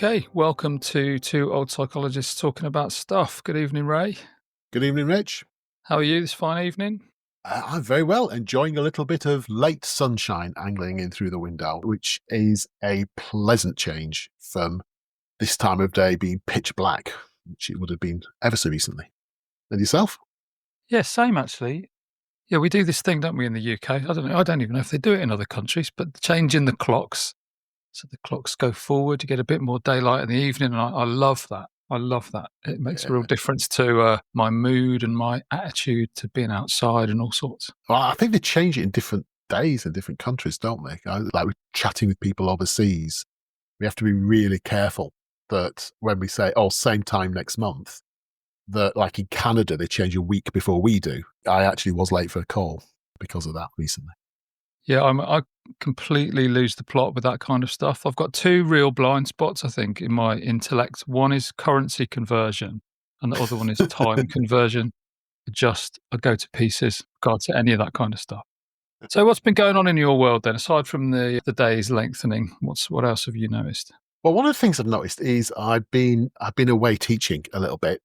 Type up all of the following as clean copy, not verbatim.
Okay, welcome to Two Old Psychologists Talking About Stuff. Good evening, Ray. Good evening, Rich. How are you this fine evening? I'm very well, enjoying a little bit of late sunshine angling in through the window, which is a pleasant change from this time of day being pitch black, which it would have been ever so recently. And yourself? Yeah, same actually. Yeah, we do this thing, don't we, in the UK? I don't know. I don't even know if they do it in other countries, but changing the clocks. So the clocks go forward, you get a bit more daylight in the evening, and I love that. I love that. It makes a real Yeah. difference to my mood and my attitude to being outside and all sorts. Well, I think they change it in different days in different countries, don't they? Like we're chatting with people overseas, we have to be really careful that when we say, oh, same time next month, that like in Canada, they change a week before we do. I actually was late for a call because of that recently. Yeah, I completely lose the plot with that kind of stuff. I've got two real blind spots, I think, in my intellect. One is currency conversion, and the other one is time conversion. I go to pieces, regard to any of that kind of stuff. So, what's been going on in your world then, aside from the days lengthening? What else have you noticed? Well, one of the things I've noticed is I've been away teaching a little bit,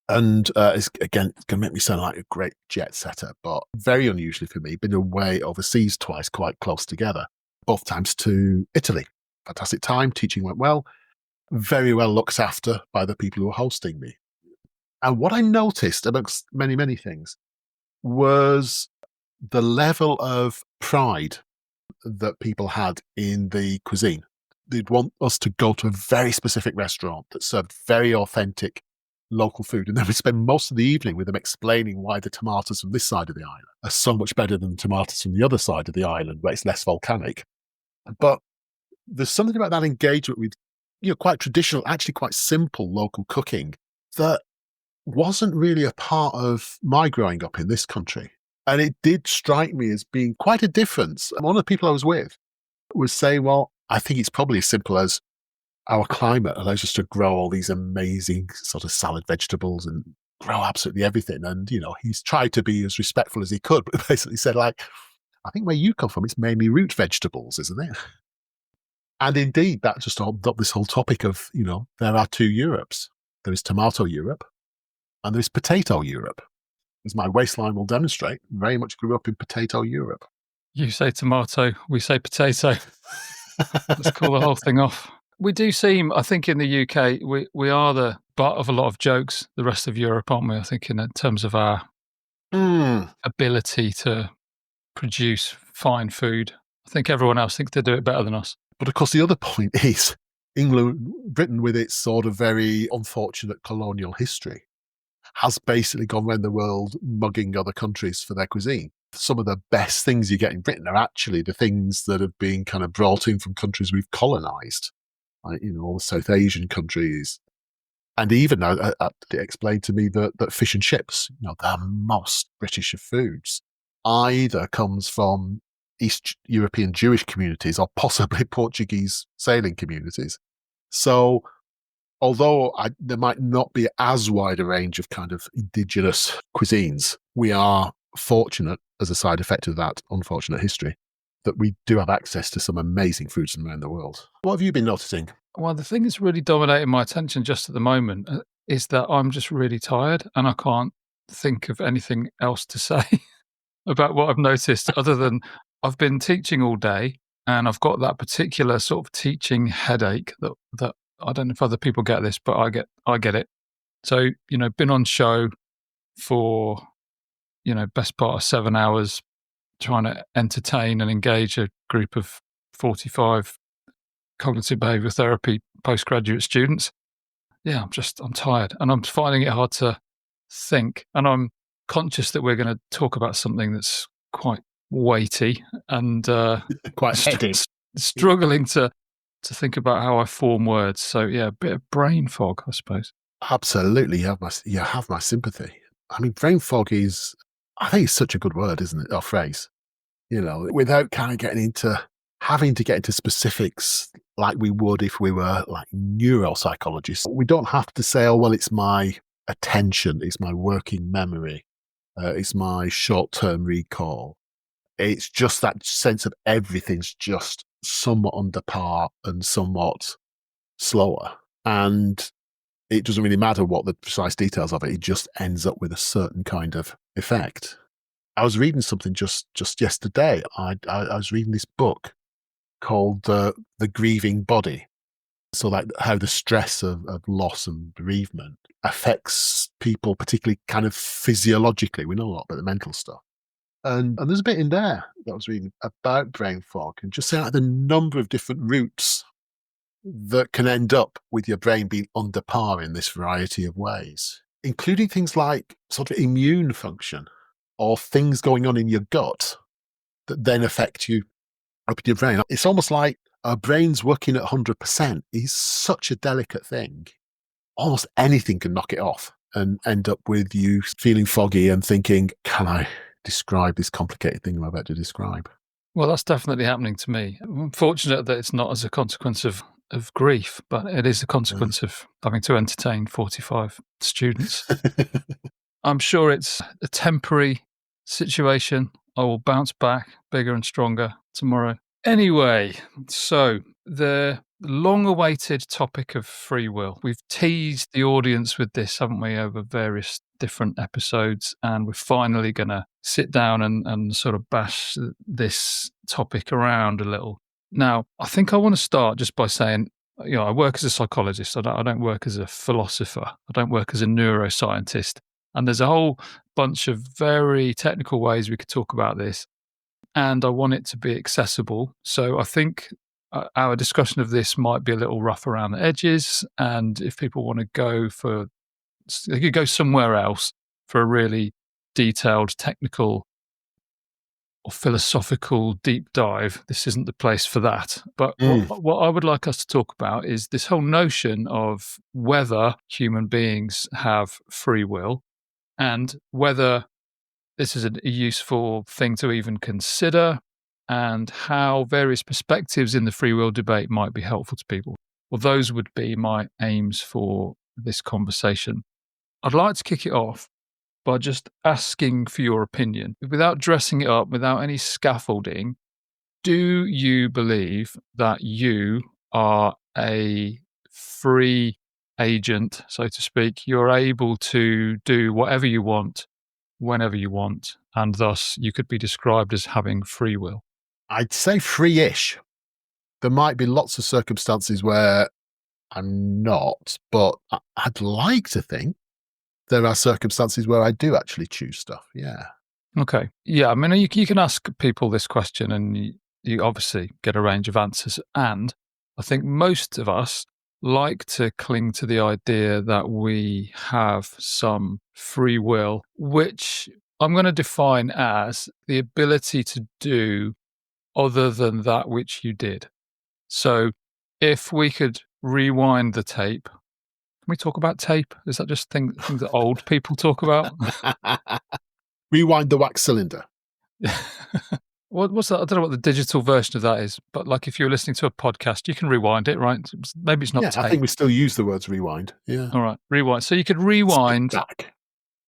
and it's again it's going to make me sound like a great jet setter, but very unusually for me. Been away overseas twice, quite close together, both times to Italy. Fantastic time. Teaching went well. Very well looked after by the people who were hosting me. And what I noticed, amongst many things, was the level of pride that people had in the cuisine. They'd want us to go to a very specific restaurant that served very authentic local food. And then we spend most of the evening with them explaining why the tomatoes from this side of the island are so much better than the tomatoes from the other side of the island where it's less volcanic. But there's something about that engagement with, quite traditional, actually quite simple local cooking that wasn't really a part of my growing up in this country. And it did strike me as being quite a difference. And one of the people I was with was saying, well, I think it's probably as simple as our climate allows us to grow all these amazing sort of salad vegetables and grow absolutely everything. And, he's tried to be as respectful as he could, but basically said, like, I think where you come from, it's mainly root vegetables, isn't it? And indeed, that just opened up this whole topic of, there are two Europes. There is tomato Europe and there is potato Europe. As my waistline will demonstrate, very much grew up in potato Europe. You say tomato, we say potato. Let's call the whole thing off. We do seem, I think, in the UK, we are the butt of a lot of jokes, the rest of Europe, aren't we? I think in terms of our ability to produce fine food. I think everyone else thinks they do it better than us. But of course, the other point is Britain, with its sort of very unfortunate colonial history, has basically gone around the world mugging other countries for their cuisine. Some of the best things you get in Britain are actually the things that have been kind of brought in from countries we've colonized, like, all the South Asian countries. And even they explained to me that fish and chips, the most British of foods, either comes from East European Jewish communities or possibly Portuguese sailing communities. So although there might not be as wide a range of kind of indigenous cuisines, we are fortunate as a side effect of that unfortunate history that we do have access to some amazing foods from around the world. What have you been noticing? Well, the thing that's really dominating my attention just at the moment is that I'm just really tired and I can't think of anything else to say about what I've noticed other than I've been teaching all day and I've got that particular sort of teaching headache that I don't know if other people get this, but I get it. So, been on show for, best part of 7 hours trying to entertain and engage a group of 45 cognitive behavioral therapy postgraduate students. Yeah, I'm tired and I'm finding it hard to think. And I'm conscious that we're going to talk about something that's quite weighty and Quite heady. struggling to think about how I form words. So yeah, a bit of brain fog, I suppose. Absolutely, you have my sympathy. I mean, brain fog is, I think it's such a good word, isn't it? Or phrase. Without kind of having to get into specifics like we would if we were like neuropsychologists. We don't have to say, oh, well, it's my attention, it's my working memory, it's my short-term recall. It's just that sense of everything's just somewhat under par and somewhat slower. And it doesn't really matter what the precise details of it. It just ends up with a certain kind of effect. I was reading something just yesterday. I was reading this book called The Grieving Body. So like how the stress of loss and bereavement affects people, particularly kind of physiologically. We know a lot about the mental stuff. And there's a bit in there that I was reading about brain fog and just saying like the number of different routes that can end up with your brain being under par in this variety of ways, including things like sort of immune function or things going on in your gut that then affect you up in your brain. It's almost like our brains working at 100% is such a delicate thing. Almost anything can knock it off and end up with you feeling foggy and thinking, can I describe this complicated thing I'm about to describe? Well, that's definitely happening to me. I'm fortunate that it's not as a consequence of grief, but it is a consequence of having to entertain 45 students. I'm sure it's a temporary situation. I will bounce back bigger and stronger tomorrow. Anyway, so the long-awaited topic of free will. We've teased the audience with this, haven't we, over various different episodes, and we're finally going to sit down and sort of bash this topic around a little. Now, I think I want to start just by saying, I work as a psychologist. I don't work as a philosopher. I don't work as a neuroscientist. And there's a whole bunch of very technical ways we could talk about this. And I want it to be accessible. So I think our discussion of this might be a little rough around the edges. And if people want to they could go somewhere else for a really detailed, technical or philosophical deep dive. This isn't the place for that. But what I would like us to talk about is this whole notion of whether human beings have free will and whether this is a useful thing to even consider, and how various perspectives in the free will debate might be helpful to people. Well, those would be my aims for this conversation. I'd like to kick it off by just asking for your opinion, without dressing it up, without any scaffolding. Do you believe that you are a free agent, so to speak? You're able to do whatever you want, whenever you want, and thus you could be described as having free will? I'd say free-ish. There might be lots of circumstances where I'm not, but I'd like to think there are circumstances where I do actually choose stuff. Yeah. Okay. Yeah. I mean, you can ask people this question and you obviously get a range of answers. And I think most of us like to cling to the idea that we have some free will, which I'm going to define as the ability to do other than that which you did. So if we could rewind the tape, can we talk about tape? Is that just things that old people talk about? Rewind the wax cylinder. What's that? I don't know what the digital version of that is, but like if you're listening to a podcast, you can rewind it, right? Maybe it's not Yeah, tape. I think we still use the words rewind. Yeah. All right, rewind. So you could rewind back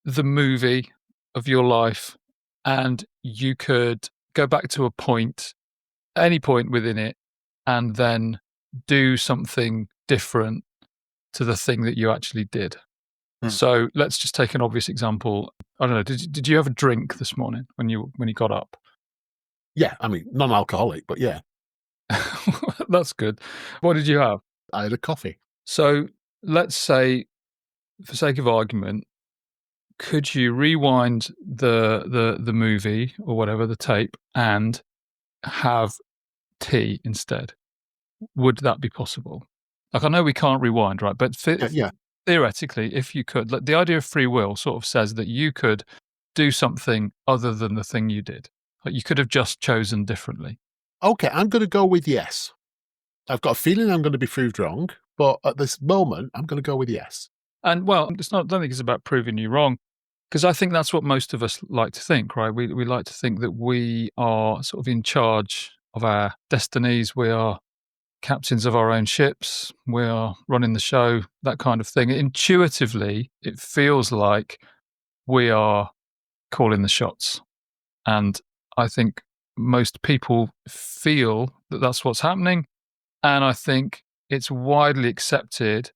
the movie of your life and you could go back to a point, any point within it, and then do something different to the thing that you actually did. So let's just take an obvious example. I don't know. Did you have a drink this morning when you got up? Yeah, I mean, non-alcoholic, but yeah. That's good. What did you have? I had a coffee. So let's say, for sake of argument, could you rewind the movie or whatever, the tape, and have tea instead? Would that be possible? Like, I know we can't rewind, right? But Yeah. theoretically, if you could, like, the idea of free will sort of says that you could do something other than the thing you did. Like, you could have just chosen differently. Okay, I'm going to go with yes. I've got a feeling I'm going to be proved wrong, but at this moment, I'm going to go with yes. And well, I don't think it's about proving you wrong, because I think that's what most of us like to think, right? We like to think that we are sort of in charge of our destinies. We are captains of our own ships. We are running the show, that kind of thing. Intuitively, it feels like we are calling the shots. And I think most people feel that that's what's happening. And I think it's widely accepted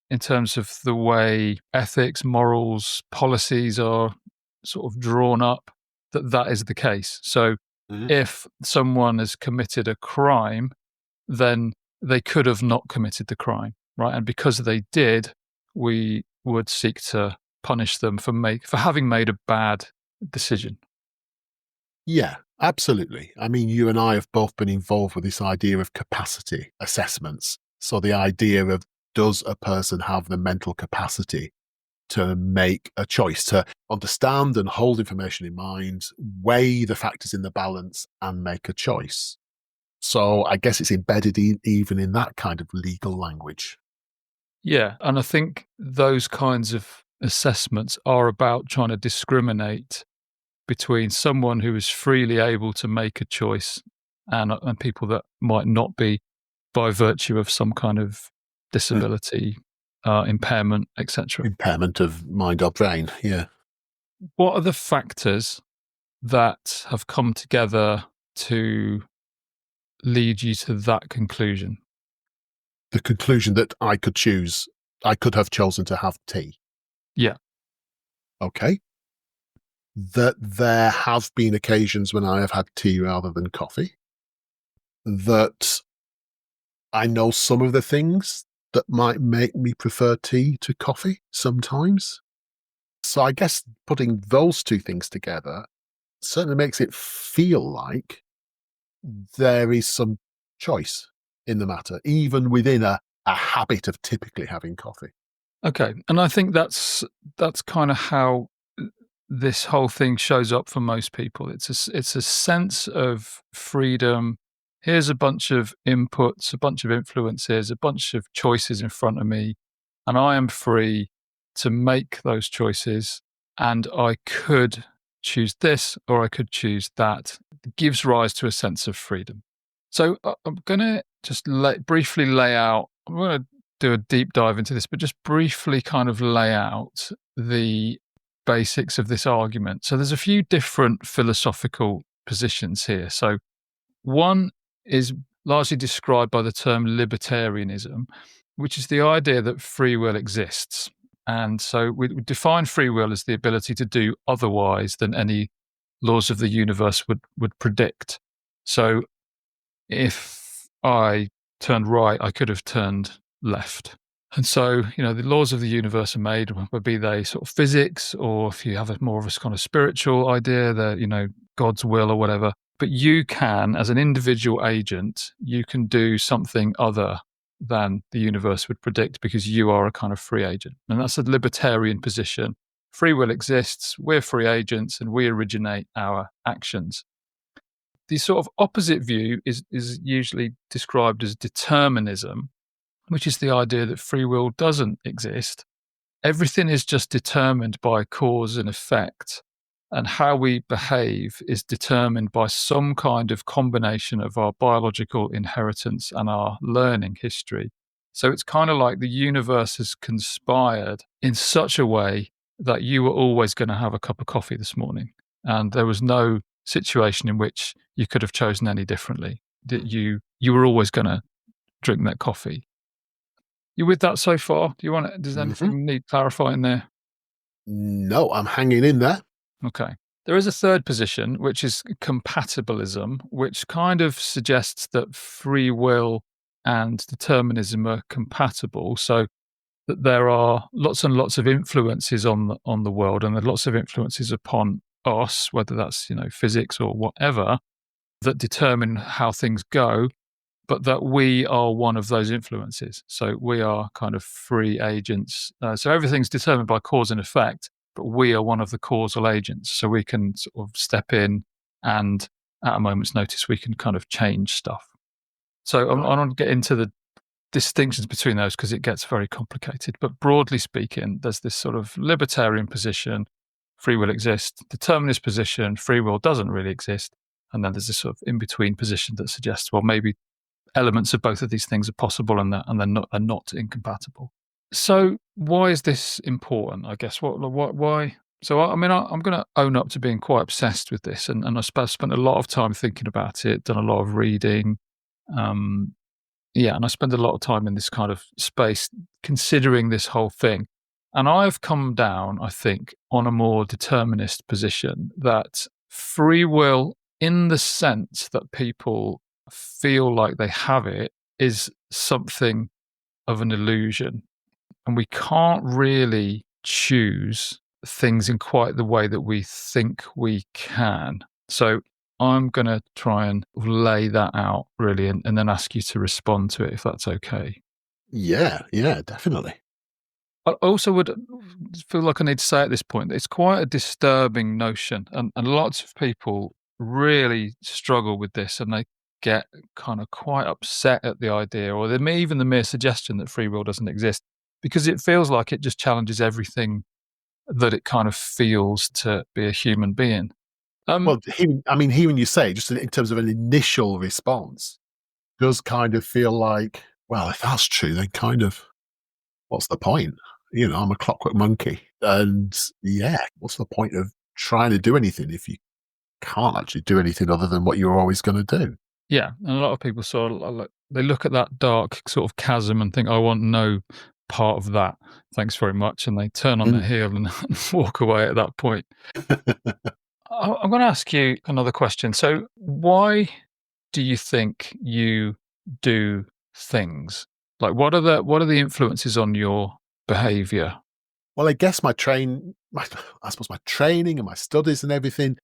in terms of the way ethics, morals, policies are sort of drawn up, that that is the case. So Mhm. if someone has committed a crime, then they could have not committed the crime, right? And because they did, we would seek to punish them for having made a bad decision. Yeah, absolutely. I mean, you and I have both been involved with this idea of capacity assessments. So the idea of, does a person have the mental capacity to make a choice, to understand and hold information in mind, weigh the factors in the balance and make a choice? So I guess it's embedded even in that kind of legal language. Yeah, and I think those kinds of assessments are about trying to discriminate between someone who is freely able to make a choice and people that might not be, by virtue of some kind of Uh, disability, impairment, etc. Impairment of mind or brain. Yeah. What are the factors that have come together to lead you to that conclusion? The conclusion that I could have chosen to have tea. Yeah. Okay. That there have been occasions when I have had tea rather than coffee. That I know some of the things that might make me prefer tea to coffee sometimes. So I guess putting those two things together certainly makes it feel like there is some choice in the matter, even within a habit of typically having coffee. Okay. And I think that's kind of how this whole thing shows up for most people. It's a sense of freedom. Here's a bunch of inputs, a bunch of influences, a bunch of choices in front of me, and I am free to make those choices. And I could choose this or I could choose that. It gives rise to a sense of freedom. So I'm going to just briefly lay out. I'm going to do a deep dive into this, but just briefly kind of lay out the basics of this argument. So there's a few different philosophical positions here. So one is largely described by the term libertarianism, which is the idea that free will exists. And so we define free will as the ability to do otherwise than any laws of the universe would predict. So if I turned right, I could have turned left. And so, the laws of the universe are made, be they sort of physics, or if you have a more of a kind of spiritual idea, that, God's will or whatever. But you can, as an individual agent, you can do something other than the universe would predict because you are a kind of free agent. And that's a libertarian position. Free will exists, we're free agents, and we originate our actions. The sort of opposite view is usually described as determinism, which is the idea that free will doesn't exist. Everything is just determined by cause and effect, and how we behave is determined by some kind of combination of our biological inheritance and our learning history. So it's kind of like the universe has conspired in such a way that you were always going to have a cup of coffee this morning, and there was no situation in which you could have chosen any differently. That you were always going to drink that coffee. You with that so far? Does Hmm. anything need clarifying there? No, I'm hanging in there. Okay. There is a third position, which is compatibilism, which kind of suggests that free will and determinism are compatible. So that there are lots and lots of influences on the world, and there are lots of influences upon us, whether that's physics or whatever, that determine how things go, but that we are one of those influences. So we are kind of free agents. So everything's determined by cause and effect, but we are one of the causal agents. So we can sort of step in and at a moment's notice, we can kind of change stuff. So I Right. don't get into the distinctions between those because it gets very complicated. But broadly speaking, there's this sort of libertarian position, free will exists, determinist position, free will doesn't really exist. And then there's this sort of in between position that suggests, well, maybe elements of both of these things are possible and they're not incompatible. So why is this important? I guess why? So I mean, I'm going to own up to being quite obsessed with this, and I suppose spent a lot of time thinking about it, done a lot of reading, um, Yeah, and I spend a lot of time in this kind of space considering this whole thing. And I've come down, I think, on a more determinist position that free will, in the sense that people feel like they have it, is something of an illusion. And we can't really choose things in quite the way that we think we can. So I'm going to try and lay that out really and then ask you to respond to it if that's okay. Yeah, yeah, definitely. I also would feel like I need to say at this point that it's quite a disturbing notion, and lots of people really struggle with this and they get kind of quite upset at the idea or even the mere suggestion that free will doesn't exist because it feels like it just challenges everything that it kind of feels to be a human being. Um, Well, hearing you say, just in terms of an initial response, does kind of feel like, well, if that's true, then kind of what's the point? I'm a clockwork monkey. And yeah, what's the point of trying to do anything if you can't actually do anything other than what you're always going to do? yeah, and a lot of people sort of they look at that dark sort of chasm and think, "I want no part of that. Thanks very much," and they turn on their Mm. heel and walk away at that point. I'm going to ask you another question. So, why do you think you do things? Like, what are the influences on your behaviour? Well, I guess I suppose my training and my studies and everything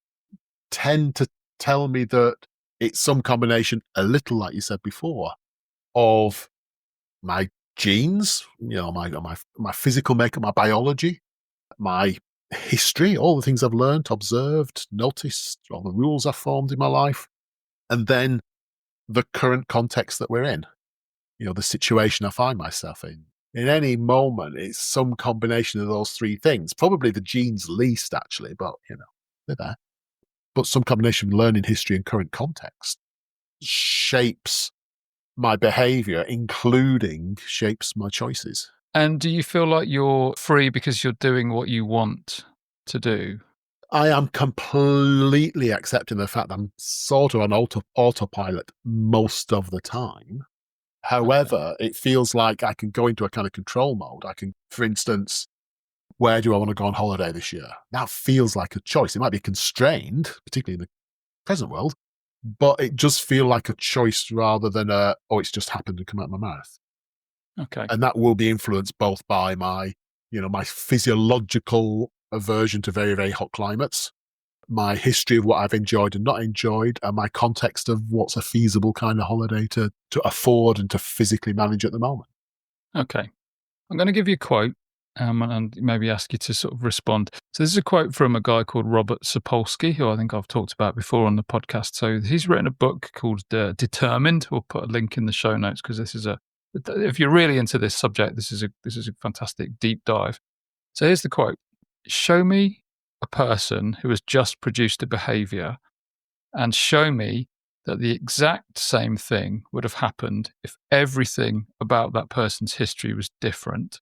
tend to tell me that it's some combination, a little like you said before, of my genes, my physical makeup, my biology, my history, all the things I've learned, observed, noticed, all the rules I've formed in my life, and then the current context that we're in, the situation I find myself in. In any moment, it's some combination of those three things. Probably the genes least, actually, but they're there. But some combination of learning, history, and current context shapes my behavior, including shapes my choices. And do you feel like you're free because you're doing what you want to do? I am completely accepting the fact that I'm sort of on autopilot most of the time. Okay. However, it feels like I can go into a kind of control mode. I can, for instance, where do I want to go on holiday this year? That feels like a choice. It might be constrained, particularly in the present world, but it just feel like a choice rather than it's just happened to come out of my mouth. Okay. And that will be influenced both by my physiological aversion to very, very hot climates, my history of what I've enjoyed and not enjoyed, and my context of what's a feasible kind of holiday to afford and to physically manage at the moment. Okay. I'm going to give you a quote and maybe ask you to sort of respond. So, this is a quote from a guy called Robert Sapolsky, who I think I've talked about before on the podcast. So, he's written a book called Determined. We'll put a link in the show notes because if you're really into this subject, this is a fantastic deep dive. So, here's the quote: "Show me a person who has just produced a behavior and show me that the exact same thing would have happened if everything about that person's history was different.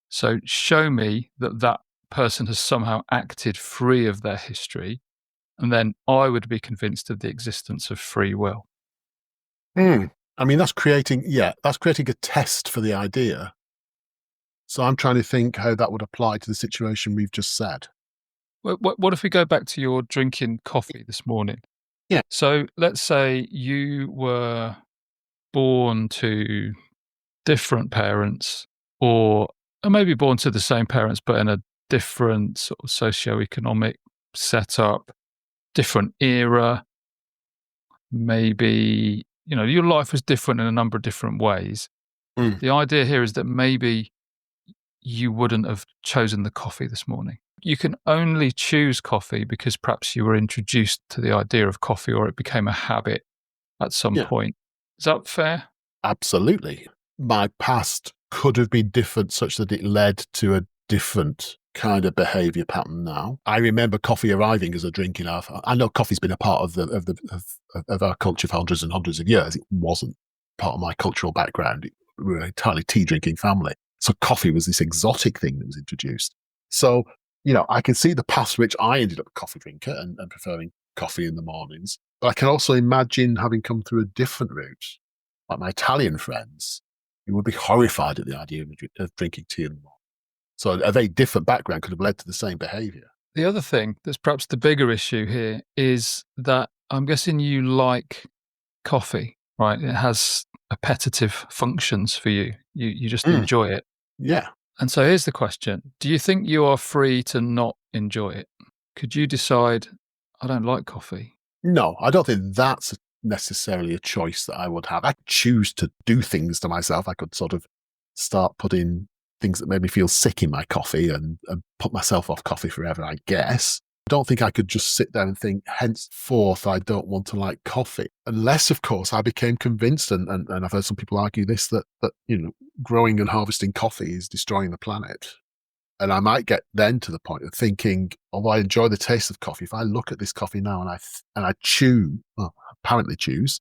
So show me that that person has somehow acted free of their history, and then I would be convinced of the existence of free will." I mean, that's creating a test for the idea. So I'm trying to think how that would apply to the situation we've just said. What if we go back to your drinking coffee this morning? Yeah. So let's say you were born to different parents, or maybe born to the same parents, but in a different sort of socioeconomic setup, different era. Maybe, your life was different in a number of different ways. Mm. The idea here is that maybe you wouldn't have chosen the coffee this morning. You can only choose coffee because perhaps you were introduced to the idea of coffee or it became a habit at some Yeah, point. Is that fair? absolutely. My past could have been different such that it led to a different kind of behavior pattern now. I remember coffee arriving as a drink in our. I know coffee's been a part of our culture for hundreds and hundreds of years. It wasn't part of my cultural background. We were an entirely tea drinking family. So coffee was this exotic thing that was introduced. So, I can see the past which I ended up a coffee drinker and preferring coffee in the mornings. But I can also imagine having come through a different route like my Italian friends, who would be horrified at the idea of drinking tea in the morning. So a very different background could have led to the same behaviour. The other thing that's perhaps the bigger issue here is that I'm guessing you like coffee, right? It has appetitive functions for you. You just Mm, enjoy it. yeah. And so here's the question. Do you think you are free to not enjoy it? Could you decide, I don't like coffee? No, I don't think that's necessarily a choice that I would have. I choose to do things to myself. I could sort of start putting things that made me feel sick in my coffee and put myself off coffee forever, I guess. I don't think I could just sit down and think, henceforth, I don't want to like coffee. Unless, of course, I became convinced, and I've heard some people argue this, that growing and harvesting coffee is destroying the planet. And I might get then to the point of thinking, although I enjoy the taste of coffee, if I look at this coffee now and I choose, well, apparently choose,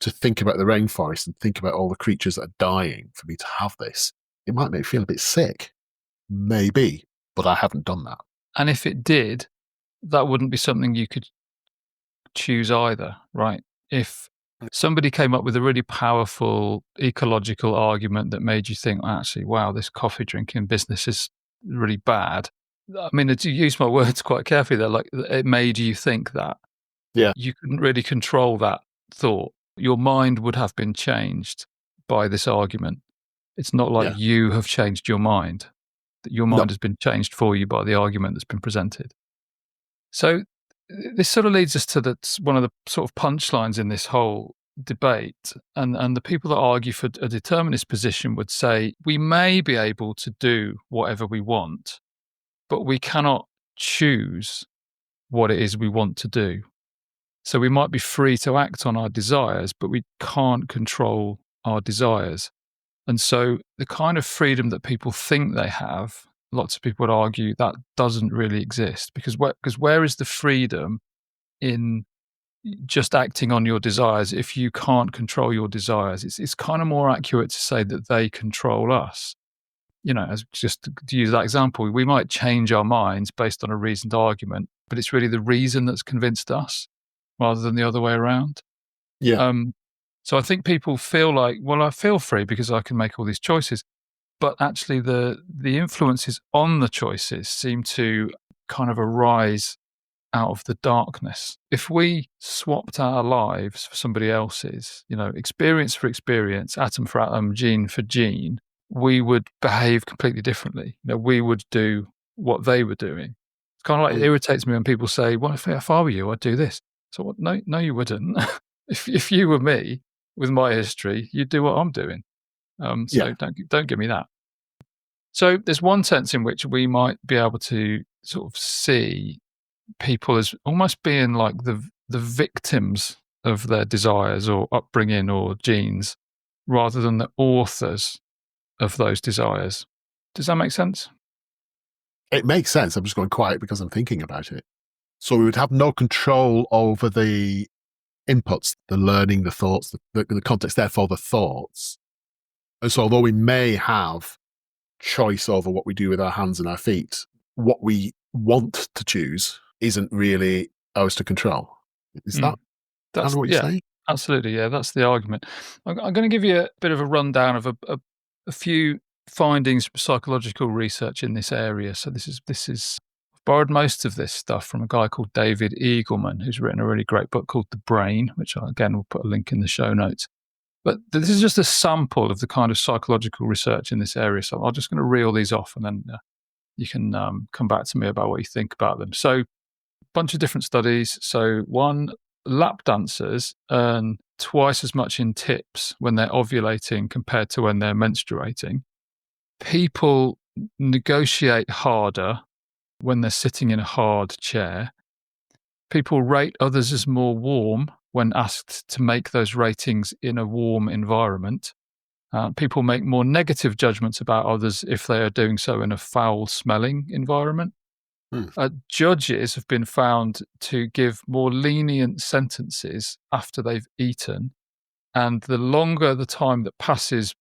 to think about the rainforest and think about all the creatures that are dying for me to have this, it might make me feel a bit sick. Maybe, but I haven't done that. And if it did, that wouldn't be something you could choose either, right? If somebody came up with a really powerful ecological argument that made you think, actually, wow, this coffee drinking business is really bad. I mean, to use my words quite carefully there, like it made you think that. Yeah. You couldn't really control that thought. Your mind would have been changed by this argument. It's not like Yeah. you have changed your mind, that your No. mind has been changed for you by the argument that's been presented. So this sort of leads us to one of the sort of punchlines in this whole debate. And the people that argue for a determinist position would say, we may be able to do whatever we want, but we cannot choose what it is we want to do. So we might be free to act on our desires, but we can't control our desires. And so the kind of freedom that people think they have, lots of people would argue that doesn't really exist, because where is the freedom in just acting on your desires if you can't control your desires? It's kind of more accurate to say that they control us. As just to use that example, we might change our minds based on a reasoned argument, but it's really the reason that's convinced us rather than the other way around. Yeah. So I think people feel like, well, I feel free because I can make all these choices. But actually the influences on the choices seem to kind of arise out of the darkness. If we swapped our lives for somebody else's, experience for experience, atom for atom, gene for gene, we would behave completely differently. We would do what they were doing. It's kind of like, it irritates me when people say, well, if I were you, I'd do this. So what? No, you wouldn't. If you were me with my history, you'd do what I'm doing. So Yeah. don't give me that. So there's one sense in which we might be able to sort of see people as almost being like the victims of their desires or upbringing or genes, rather than the authors of those desires. Does that make sense? It makes sense. I'm just going quiet because I'm thinking about it. So we would have no control over the inputs, the learning, the thoughts, the context, therefore the thoughts. And so although we may have choice over what we do with our hands and our feet, what we want to choose isn't really ours to control. Is that kind of what you're Yeah, saying? absolutely. Yeah, that's the argument. I'm going to give you a bit of a rundown of a few findings from psychological research in this area. So this is I've borrowed most of this stuff from a guy called David Eagleman, who's written a really great book called The Brain, which I, again, will put a link in the show notes. But this is just a sample of the kind of psychological research in this area. So I'm just going to reel these off, and then you can come back to me about what you think about them. So a bunch of different studies. So one, lap dancers earn twice as much in tips when they're ovulating compared to when they're menstruating. People negotiate harder when they're sitting in a hard chair. People rate others as more warm when asked to make those ratings in a warm environment. People make more negative judgments about others if they are doing so in a foul-smelling environment. Judges have been found to give more lenient sentences after they've eaten, and the longer the time that passes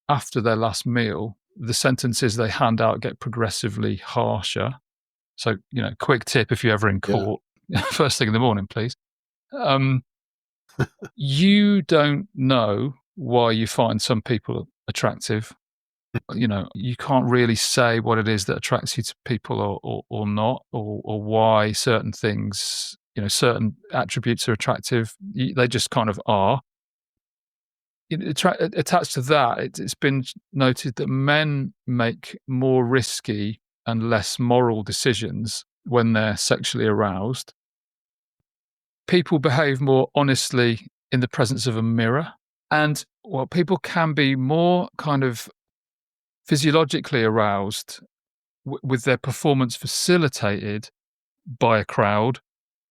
after their last meal, the sentences they hand out get progressively harsher. So, quick tip if you're ever in Yeah. court, first thing in the morning, please. You don't know why you find some people attractive. You can't really say what it is that attracts you to people or not, or why certain things, certain attributes are attractive. They just kind of are. Attached to that, it's been noted that men make more risky and less moral decisions when they're sexually aroused. People behave more honestly in the presence of a mirror. And people can be more kind of physiologically aroused with their performance facilitated by a crowd,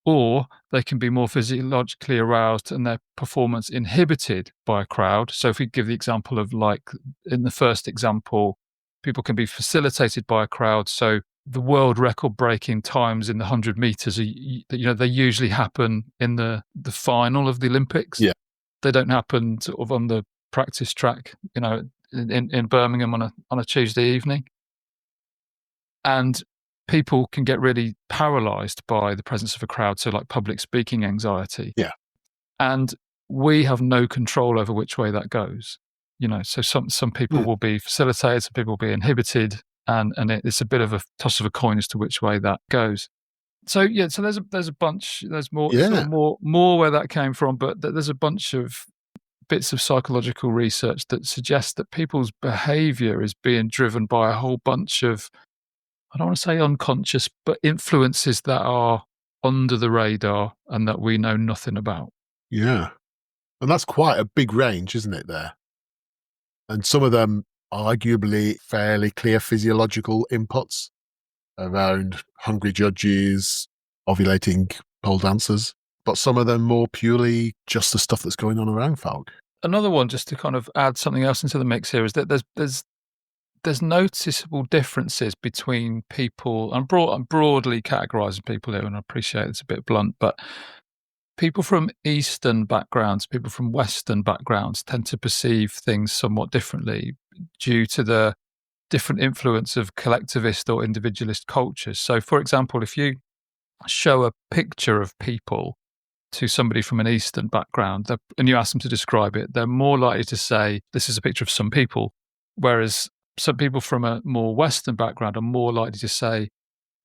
or they can be more physiologically aroused and their performance inhibited by a crowd. So if we give the example of, like in the first example, people can be facilitated by a crowd. So the world record breaking times in the 100 meters they usually happen in the final of the Olympics. Yeah. They don't happen sort of on the practice track, in Birmingham on a Tuesday evening. And people can get really paralyzed by the presence of a crowd, so like public speaking anxiety. Yeah. And we have no control over which way that goes. So some people will be facilitated, some people will be inhibited, and it's a bit of a toss of a coin as to which way that goes. So so there's a bunch, there's more sort of more where that came from, but there's a bunch of bits of psychological research that suggests that people's behavior is being driven by a whole bunch of, I don't want to say unconscious, but influences that are under the radar and that we know nothing about. Yeah. And that's quite a big range, isn't it, there? And some of them arguably fairly clear physiological inputs around hungry judges, ovulating pole dancers, but some of them more purely just the stuff that's going on around folk. Another one, just to kind of add something else into the mix here, is that there's noticeable differences between people. I'm broadly categorizing people here, and I appreciate it's a bit blunt, but people from Eastern backgrounds, people from Western backgrounds tend to perceive things somewhat differently due to the different influence of collectivist or individualist cultures. So, for example, if you show a picture of people to somebody from an Eastern background and you ask them to describe it, they're more likely to say, this is a picture of some people. Whereas some people from a more Western background are more likely to say,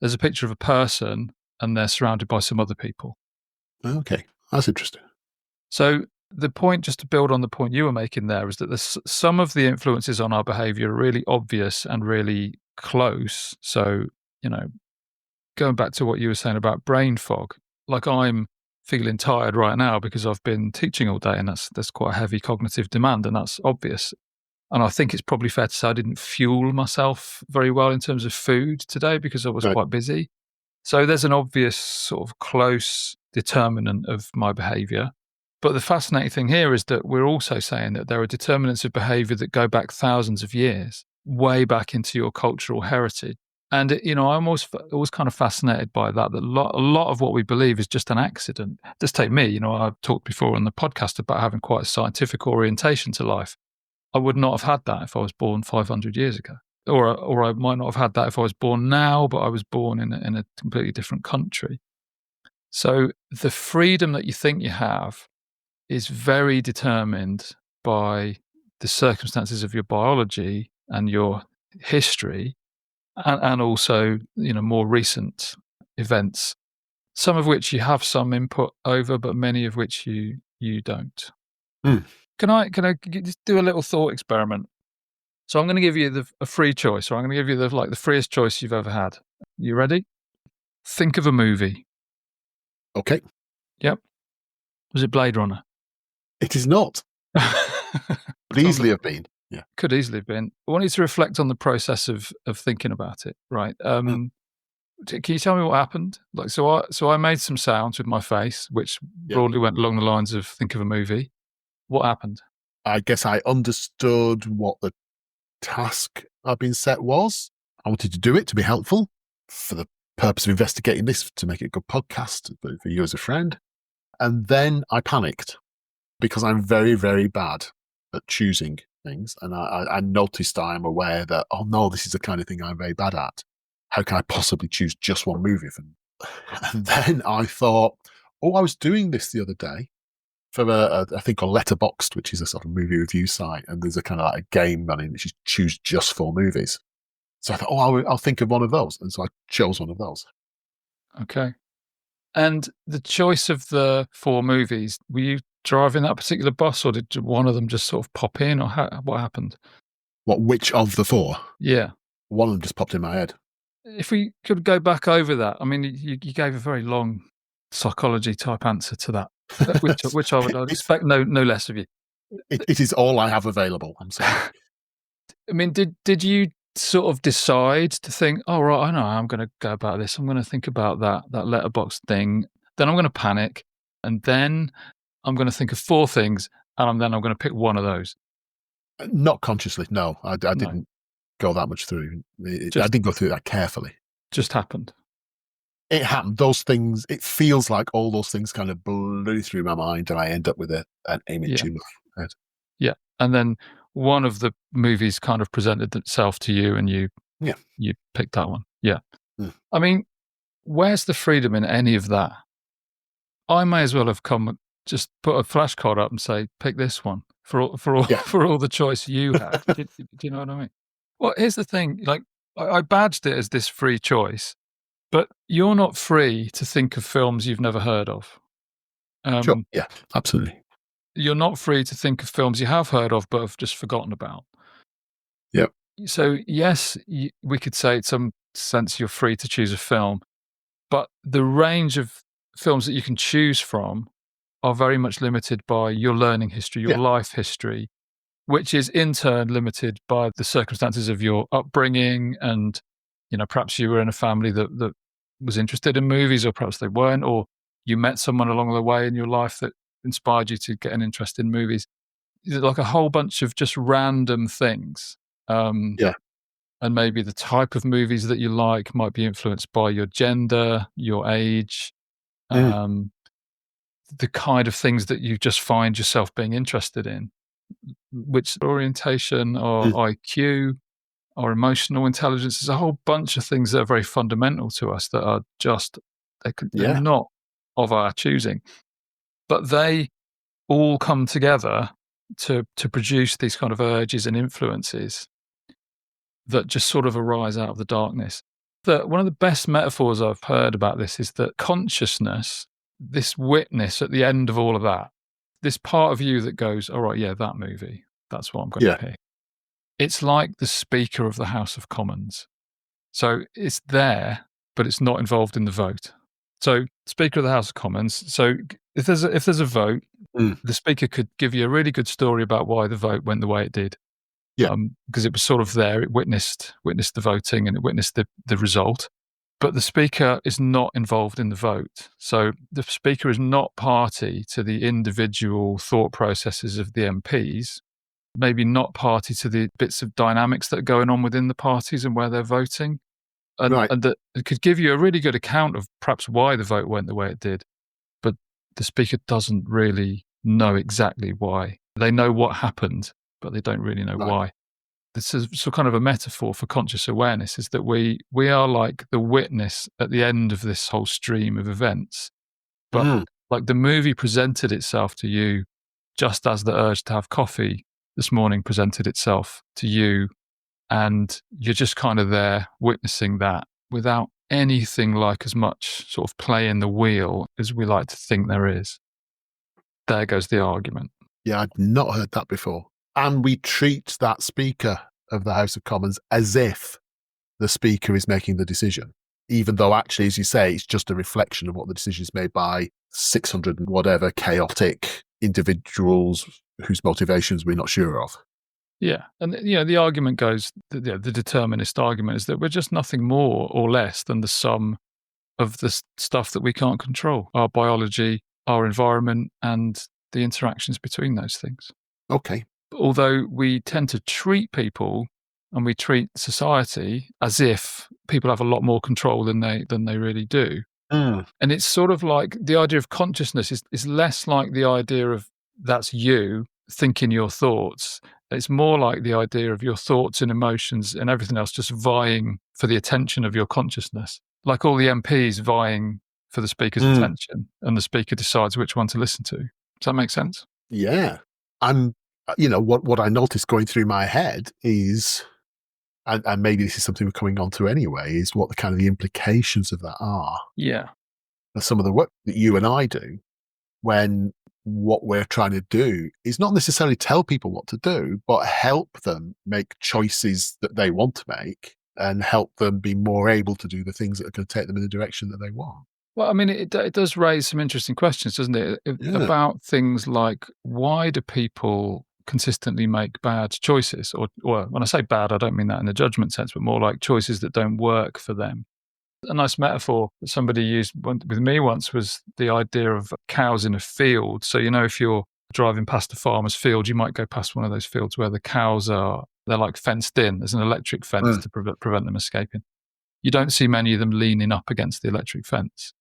there's a picture of a person and they're surrounded by some other people. Okay, that's interesting. So the point, just to build on the point you were making there, is that some of the influences on our behavior are really obvious and really close. So, going back to what you were saying about brain fog, like I'm feeling tired right now because I've been teaching all day, and that's quite a heavy cognitive demand, and that's obvious. And I think it's probably fair to say I didn't fuel myself very well in terms of food today because I was quite busy. So there's an obvious sort of close determinant of my behavior. But the fascinating thing here is that we're also saying that there are determinants of behavior that go back thousands of years, way back into your cultural heritage. And, I'm always kind of fascinated by that a lot of what we believe is just an accident. Just take me, I've talked before on the podcast about having quite a scientific orientation to life. I would not have had that if I was born 500 years ago. Or I might not have had that if I was born now, but I was born in a completely different country. So the freedom that you think you have is very determined by the circumstances of your biology and your history, and also, more recent events, some of which you have some input over, but many of which you don't. Can I just do a little thought experiment? So I'm going to give you a free choice, or I'm going to give you the freest choice you've ever had. You ready? Think of a movie. Okay. Yep. Was it Blade Runner? It is not. Could easily have been. Yeah. Could easily have been. I want you to reflect on the process of thinking about it. Right. Can you tell me what happened? So I made some sounds with my face, which broadly went along the lines of think of a movie. What happened? I guess I understood what the task I'd been set was. I wanted to do it to be helpful for the purpose of investigating this, to make it a good podcast for you as a friend. And then I panicked because I'm very, very bad at choosing things. And I noticed, I am aware that, oh no, this is the kind of thing I'm very bad at. How can I possibly choose just one movie? And then I thought, I was doing this the other day. for a thing called Letterboxd, which is a sort of movie review site, and there's a kind of like a game running which is choose just 4 movies. So I thought, I'll think of one of those, and so I chose one of those. Okay. And the choice of the 4 movies, were you driving that particular bus, or did one of them just sort of pop in, or what happened? Which of the 4? Yeah. One of them just popped in my head. If we could go back over that, I mean, you gave a very long psychology type answer to that, which I'd expect no less of you. It is all I have available. I'm sorry. I mean, did you sort of decide to think, "Oh, right, I know how I'm gonna go about this. I'm gonna think about that letterbox thing, then I'm gonna panic, and then I'm gonna think of 4 things, and then I'm gonna pick one of those." Not consciously, no. I No, didn't go that much through. I just didn't go through that carefully. just happened. It happened. Those things, it feels like all those things kind of blew through my mind, and I end up with an image Yeah, in my head. yeah, and then one of the movies kind of presented itself to you, and Yeah. you picked that one. Yeah. Mm. I mean, where's the freedom in any of that? I may as well have just put a flashcard up and say, "Pick this one," for all Yeah. for all the choice you had. Do you know what I mean? Well, here's the thing, like, I badged it as this free choice, but you're not free to think of films you've never heard of. Sure. Um, Yeah. Absolutely. you're not free to think of films you have heard of but have just forgotten about. Yep. So, yes, we could say in some sense you're free to choose a film, but the range of films that you can choose from are very much limited by your learning history, your Yeah. life history, which is in turn limited by the circumstances of your upbringing. And, perhaps you were in a family that was interested in movies, or perhaps they weren't, or you met someone along the way in your life that inspired you to get an interest in movies. Like a whole bunch of just random things. Um, Yeah. and maybe the type of movies that you like might be influenced by your gender, your age, Mm. um, the kind of things that you just find yourself being interested in, which orientation or Mm. IQ or emotional intelligence. There's a whole bunch of things that are very fundamental to us that are just, they're Yeah. not of our choosing, but they all come together to produce these kind of urges and influences that just sort of arise out of the darkness. One of the best metaphors I've heard about this is that consciousness, this witness at the end of all of that, this part of you that goes, all right, yeah, that movie, that's what I'm going to Yeah. pick. It's like the Speaker of the House of Commons. So it's there, but it's not involved in the vote. So Speaker of the House of Commons. So if there's a vote, Mm. the Speaker could give you a really good story about why the vote went the way it did. Yeah. Because it was sort of there. It witnessed the voting, and it witnessed the result. But the Speaker is not involved in the vote. So the Speaker is not party to the individual thought processes of the MPs, maybe not party to the bits of dynamics that are going on within the parties and where they're voting. Right. And that it could give you a really good account of perhaps why the vote went the way it did. But the Speaker doesn't really know exactly why. They know what happened, but they don't really know Right. why. This is so kind of a metaphor for conscious awareness, is that we are like the witness at the end of this whole stream of events. But Mm. like the movie presented itself to you just as the urge to have coffee this morning presented itself to you, and you're just kind of there witnessing that without anything like as much sort of play in the wheel as we like to think there is. There goes the argument. Yeah, I'd not heard that before. And we treat that Speaker of the House of Commons as if the Speaker is making the decision, even though actually, as you say, it's just a reflection of what the decision is made by 600 and whatever chaotic individuals whose motivations we're not sure of. Yeah. And, the argument goes, the determinist argument is that we're just nothing more or less than the sum of the stuff that we can't control, our biology, our environment, and the interactions between those things. Okay. Although we tend to treat people and we treat society as if people have a lot more control than they really do. Mm. And it's sort of like the idea of consciousness is less like the idea of that's you thinking your thoughts. It's more like the idea of your thoughts and emotions and everything else just vying for the attention of your consciousness. Like all the MPs vying for the Speaker's Mm. attention, and the Speaker decides which one to listen to. Does that make sense? Yeah. And, what I noticed going through my head is, and maybe this is something we're coming on to anyway, is what the kind of the implications of that are. Yeah. Some of the work that you and I do, when what we're trying to do is not necessarily tell people what to do, but help them make choices that they want to make and help them be more able to do the things that are going to take them in the direction that they want. Well, I mean, it does raise some interesting questions, doesn't it? Yeah. About things like, why do people consistently make bad choices? Or when I say bad, I don't mean that in the judgment sense, but more like choices that don't work for them. A nice metaphor that somebody used with me once was the idea of cows in a field. So, if you're driving past a farmer's field, you might go past one of those fields where the cows they're like fenced in. There's an electric fence Mm. to prevent them escaping. You don't see many of them leaning up against the electric fence,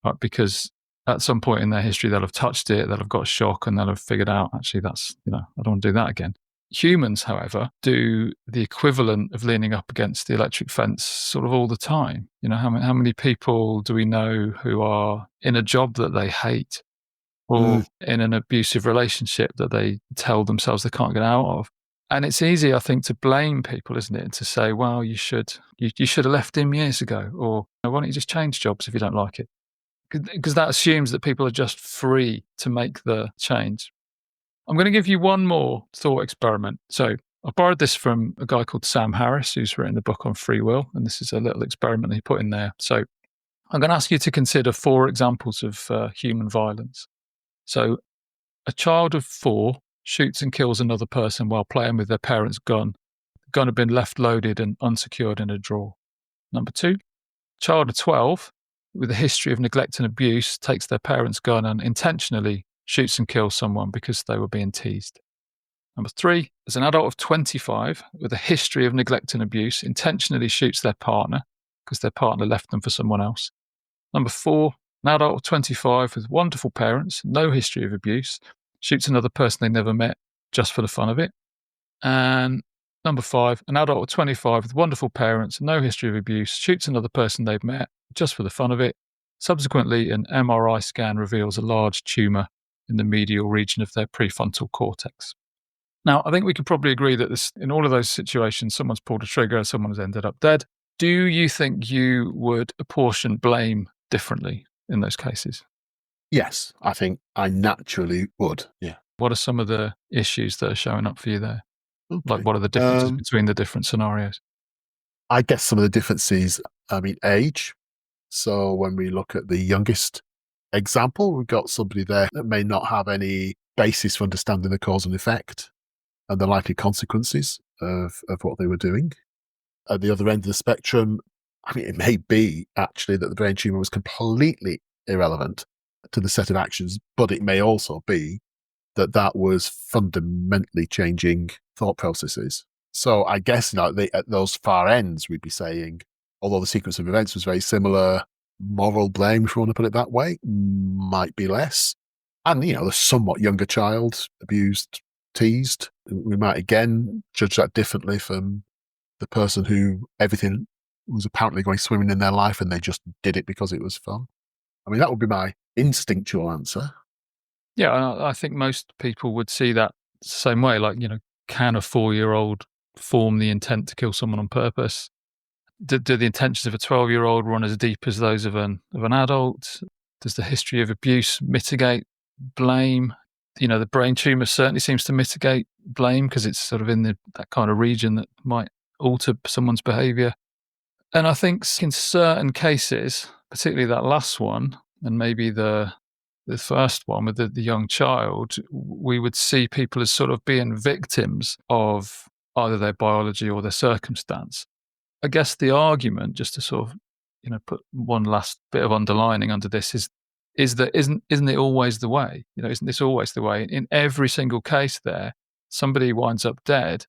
right? Because at some point in their history, they'll have touched it, they'll have got a shock, and they'll have figured out, actually, I don't want to do that again. Humans, however, do the equivalent of leaning up against the electric fence sort of all the time. How many people do we know who are in a job that they hate or Mm. in an abusive relationship that they tell themselves they can't get out of? And it's easy, I think, to blame people, isn't it? And to say, well, you should have left him years ago, or why don't you just change jobs if you don't like it? Because that assumes that people are just free to make the change. I'm going to give you one more thought experiment. So I borrowed this from a guy called Sam Harris, who's written a book on free will. And this is a little experiment he put in there. So I'm going to ask you to consider 4 examples of human violence. So a child of 4 shoots and kills another person while playing with their parents' gun. The gun had been left loaded and unsecured in a drawer. Number 2, child of 12 with a history of neglect and abuse takes their parents' gun and intentionally shoots and kills someone because they were being teased. Number 3, as an adult of 25 with a history of neglect and abuse intentionally shoots their partner because their partner left them for someone else. Number 4, an adult of 25 with wonderful parents, no history of abuse, shoots another person they never met just for the fun of it. And number 5, an adult of 25 with wonderful parents, no history of abuse, shoots another person they've met just for the fun of it. Subsequently, an MRI scan reveals a large tumour in the medial region of their prefrontal cortex. Now, I think we could probably agree that in all of those situations, someone's pulled a trigger, someone has ended up dead. Do you think you would apportion blame differently in those cases? Yes, I think I naturally would. Yeah. What are some of the issues that are showing up for you there? Like, Okay. what are the differences between the different scenarios? I guess some of the differences, age. So when we look at the youngest example, we've got somebody there that may not have any basis for understanding the cause and effect and the likely consequences of what they were doing. At the other end of the spectrum, it may be actually that the brain tumor was completely irrelevant to the set of actions, but it may also be that that was fundamentally changing thought processes. So I guess at those far ends, we'd be saying, although the sequence of events was very similar, moral blame, if you want to put it that way, might be less. And, the somewhat younger child, abused, teased, we might again judge that differently from the person who everything was apparently going swimming in their life and they just did it because it was fun. That would be my instinctual answer. Yeah, I think most people would see that the same way. Like, can a 4-year-old form the intent to kill someone on purpose? Do the intentions of a 12-year-old run as deep as those of an adult? Does the history of abuse mitigate blame? The brain tumor certainly seems to mitigate blame because it's sort of in that kind of region that might alter someone's behavior. And I think in certain cases, particularly that last one, and maybe the first one with the young child, we would see people as sort of being victims of either their biology or their circumstance. I guess the argument, just to sort of, put one last bit of underlining under this, is that isn't it always the way? Isn't this always the way? In every single case there, somebody winds up dead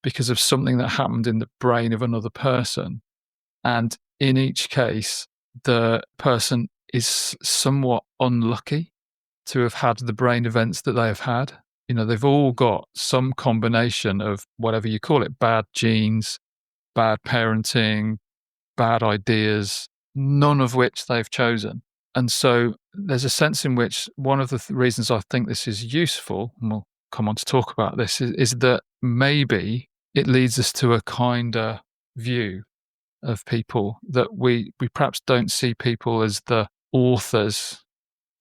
because of something that happened in the brain of another person. And in each case, the person is somewhat unlucky to have had the brain events that they have had. They've all got some combination of whatever you call it, bad genes, bad parenting, bad ideas, none of which they've chosen. And so there's a sense in which one of the reasons I think this is useful, and we'll come on to talk about this, is that maybe it leads us to a kinder view of people, that we perhaps don't see people as the authors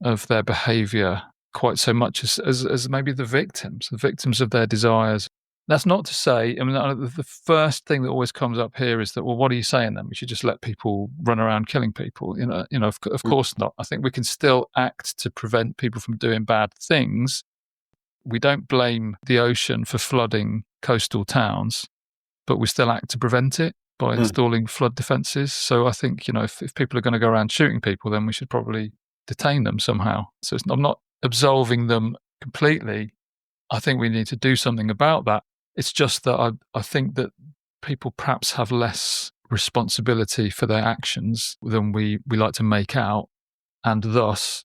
of their behavior quite so much as maybe the victims of their desires. That's not to say, I mean, the first thing that always comes up here is that, well, what are you saying then? We should just let people run around killing people. Of course not. I think we can still act to prevent people from doing bad things. We don't blame the ocean for flooding coastal towns, but we still act to prevent it by installing flood defences. So I think, if people are going to go around shooting people, then we should probably detain them somehow. So I'm not absolving them completely. I think we need to do something about that. It's just that I think that people perhaps have less responsibility for their actions than we like to make out, and thus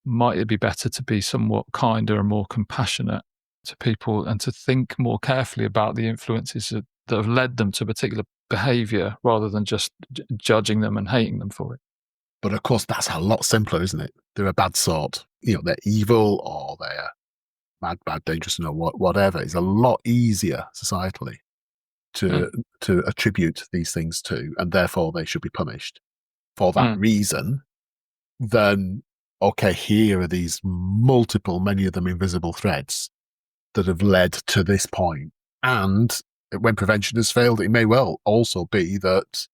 might it be better to be somewhat kinder and more compassionate to people and to think more carefully about the influences that have led them to a particular behaviour rather than just judging them and hating them for it. But of course, that's a lot simpler, isn't it? They're a bad sort. They're evil or they're bad, dangerous, whatever. It's a lot easier societally to attribute these things to, and therefore they should be punished for that reason. Then, okay, here are these multiple, many of them invisible threads that have led to this point. And when prevention has failed, it may well also be that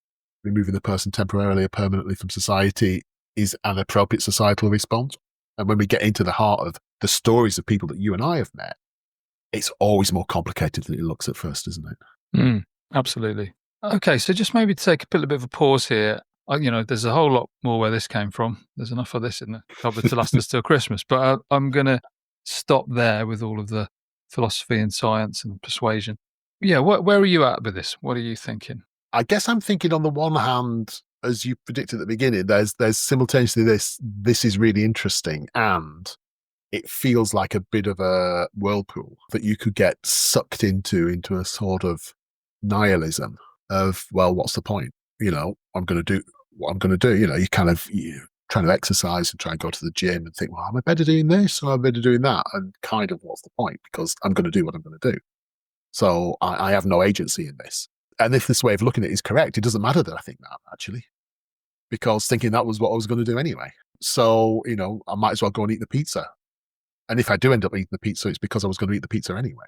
removing the person temporarily or permanently from society is an appropriate societal response. And when we get into the heart of the stories of people that you and I have met, it's always more complicated than it looks at first, isn't it? Absolutely. Okay, so just maybe take a little bit of a pause here. There's a whole lot more where this came from. There's enough of this in the cupboard to last us till Christmas. But I'm going to stop there with all of the philosophy and science and persuasion. Yeah, where are you at with this? What are you thinking? I guess I'm thinking on the one hand, as you predicted at the beginning, there's simultaneously this is really interesting, and it feels like a bit of a whirlpool that you could get sucked into a sort of nihilism of, well, what's the point? I'm going to do what I'm going to do. You're trying to exercise and try and go to the gym and think, well, am I better doing this or am I better doing that? And kind of what's the point? Because I'm going to do what I'm going to do. So I have no agency in this. And if this way of looking at it is correct, it doesn't matter that I think that, actually, because thinking that was what I was going to do anyway. So, I might as well go and eat the pizza. And if I do end up eating the pizza, it's because I was going to eat the pizza anyway.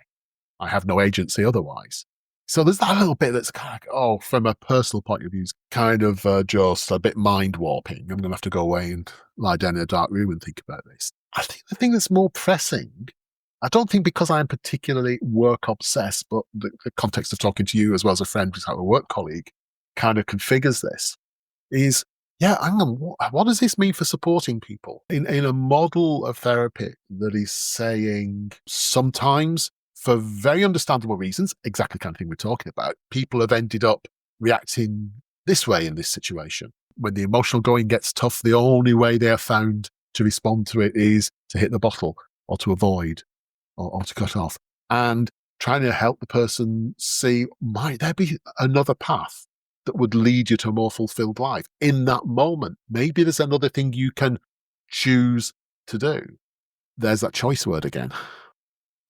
I have no agency otherwise. So there's that little bit that's kind of, from a personal point of view, is kind of just a bit mind warping. I'm going to have to go away and lie down in a dark room and think about this. I think the thing that's more pressing, I don't think because I'm particularly work obsessed, but the context of talking to you as well as a friend who's like a work colleague kind of configures this, is, hang on, what does this mean for supporting people in a model of therapy that is saying sometimes, for very understandable reasons, exactly the kind of thing we're talking about, people have ended up reacting this way in this situation. When the emotional going gets tough, the only way they have found to respond to it is to hit the bottle or to avoid or to cut off. And trying to help the person see, might there be another path that would lead you to a more fulfilled life in that moment? Maybe there's another thing you can choose to do. There's that choice word again.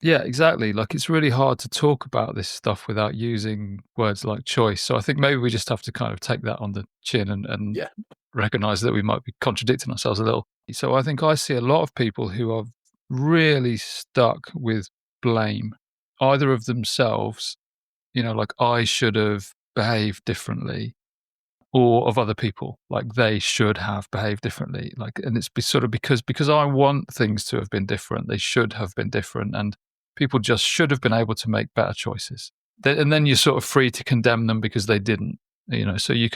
Yeah, exactly. Like, it's really hard to talk about this stuff without using words like choice. So I think maybe we just have to kind of take that on the chin and recognize that we might be contradicting ourselves a little. So I think I see a lot of people who are really stuck with blame, either of themselves, like I should have behaved differently, or of other people, like they should have behaved differently. And it's sort of because I want things to have been different, they should have been different, and people just should have been able to make better choices. And then you're sort of free to condemn them because they didn't. So you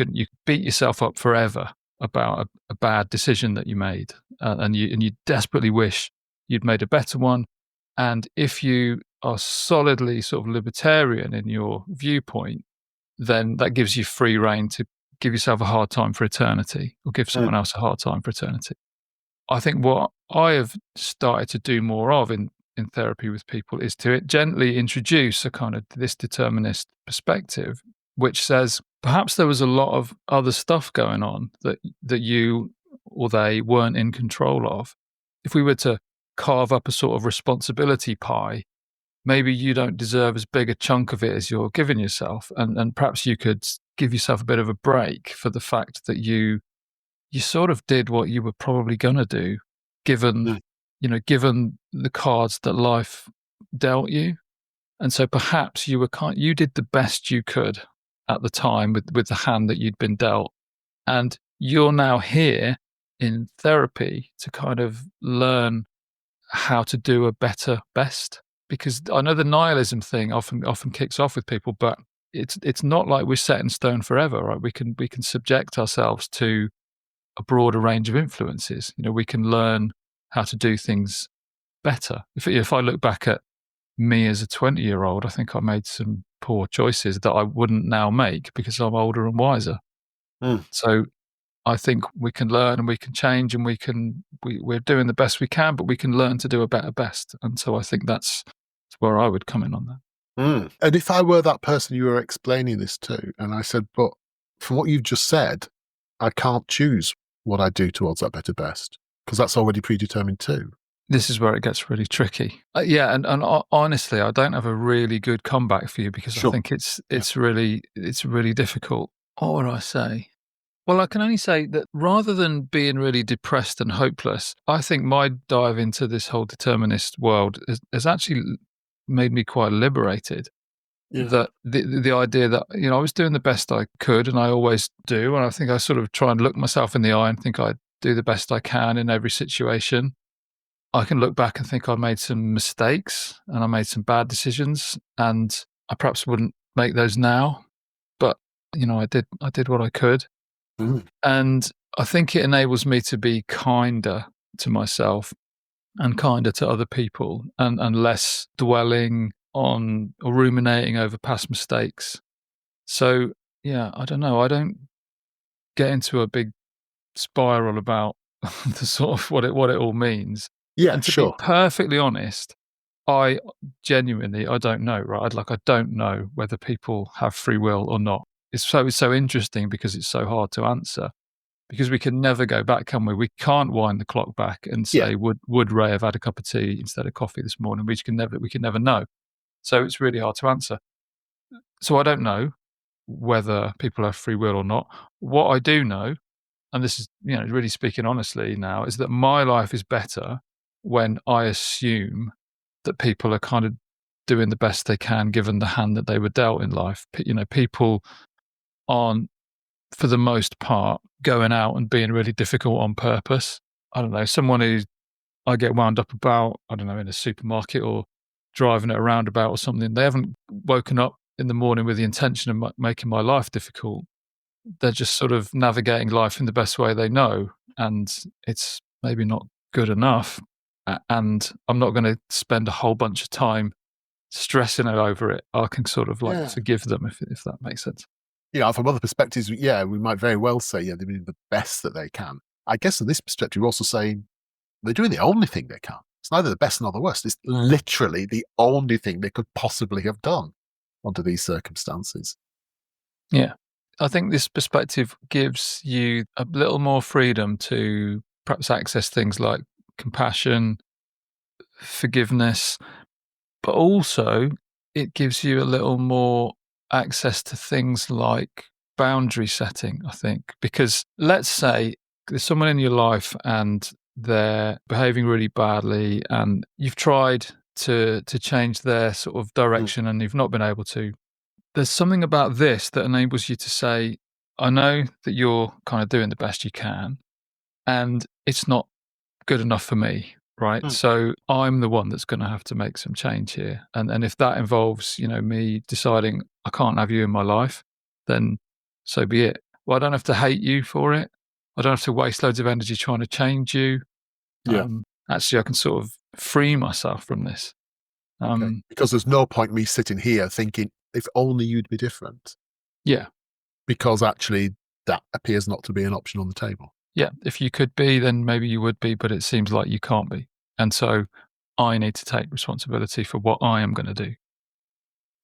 beat yourself up forever about a bad decision that you made, and you desperately wish you'd made a better one. And if you are solidly sort of libertarian in your viewpoint, then that gives you free rein to give yourself a hard time for eternity, or give someone else a hard time for eternity. I think what I have started to do more of in therapy with people is to gently introduce a kind of this determinist perspective, which says perhaps there was a lot of other stuff going on that you or they weren't in control of, if we were to carve up a sort of responsibility pie, maybe you don't deserve as big a chunk of it as you're giving yourself. And perhaps you could give yourself a bit of a break for the fact that you sort of did what you were probably going to do, given, Mm. given the cards that life dealt you. And so perhaps you did the best you could at the time with the hand that you'd been dealt. And you're now here in therapy to kind of learn how to do a better best. Because I know the nihilism thing often kicks off with people, but it's not like we're set in stone forever, right? We can subject ourselves to a broader range of influences. We can learn how to do things better. If I look back at me as a 20-year-old, I think I made some poor choices that I wouldn't now make because I'm older and wiser. Mm. So I think we can learn and we can change and we're doing the best we can, but we can learn to do a better best. And so I think that's where I would come in on that. Mm. And if I were that person you were explaining this to, and I said, but from what you've just said, I can't choose what I do towards that better best because that's already predetermined too. This is where it gets really tricky. Yeah, and honestly, I don't have a really good comeback for you because I Sure. think it's really difficult. What would I say? Well, I can only say that rather than being really depressed and hopeless, I think my dive into this whole determinist world has actually made me quite liberated. Yeah. That the idea that I was doing the best I could, and I always do, and I think I sort of try and look myself in the eye and think I do the best I can in every situation. I can look back and think I made some mistakes and I made some bad decisions, and I perhaps wouldn't make those now, but I did what I could. Mm. And I think it enables me to be kinder to myself and kinder to other people and less dwelling on or ruminating over past mistakes. So, yeah, I don't know. I don't get into a big spiral about the sort of what it all means. Yeah, And to be sure. perfectly honest, I genuinely I don't know, right? I don't know whether people have free will or not. It's so interesting because it's so hard to answer. Because we can never go back, can we? We can't wind the clock back and Yeah. say, would Ray have had a cup of tea instead of coffee this morning? We can never know. So it's really hard to answer. So I don't know whether people have free will or not. What I do know, and this is really speaking honestly now, is that my life is better when I assume that people are kind of doing the best they can given the hand that they were dealt in life. People aren't, for the most part, going out and being really difficult on purpose. I don't know, someone who I get wound up about, I don't know, in a supermarket or driving at a roundabout or something, they haven't woken up in the morning with the intention of making my life difficult. They're just sort of navigating life in the best way they know. And it's maybe not good enough. And I'm not going to spend a whole bunch of time stressing over it. I can sort of like Yeah. forgive them if that makes sense. Yeah, from other perspectives, yeah, we might very well say, yeah, they're doing the best that they can. I guess in this perspective, we're also saying they're doing the only thing they can. It's neither the best nor the worst. It's literally the only thing they could possibly have done under these circumstances. Yeah. I think this perspective gives you a little more freedom to perhaps access things like compassion, forgiveness, but also it gives you a little more access to things like boundary setting, I think. Because let's say there's someone in your life and they're behaving really badly and you've tried to change their sort of Mm. direction and you've not been able to. There's something about this that enables you to say, I know that you're kind of doing the best you can, and it's not good enough for me, right? Mm. So I'm the one that's going to have to make some change here. And if that involves, me deciding I can't have you in my life, then so be it. Well, I don't have to hate you for it. I don't have to waste loads of energy trying to change you. Yeah. Actually, I can sort of free myself from this. Okay. Because there's no point me sitting here thinking, if only you'd be different, Yeah. because actually that appears not to be an option on the table. Yeah, if you could be, then maybe you would be, but it seems like you can't be. And so I need to take responsibility for what I am going to do.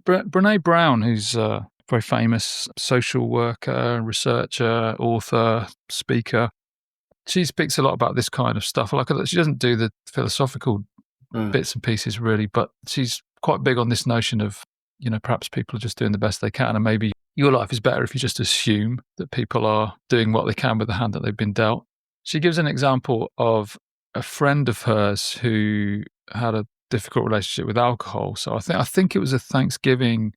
Brene Brown, who's a very famous social worker, researcher, author, speaker, she speaks a lot about this kind of stuff. Like, she doesn't do the philosophical Mm. bits and pieces really, but she's quite big on this notion of, perhaps people are just doing the best they can, and maybe your life is better if you just assume that people are doing what they can with the hand that they've been dealt. She gives an example of a friend of hers who had a difficult relationship with alcohol. So I think it was a Thanksgiving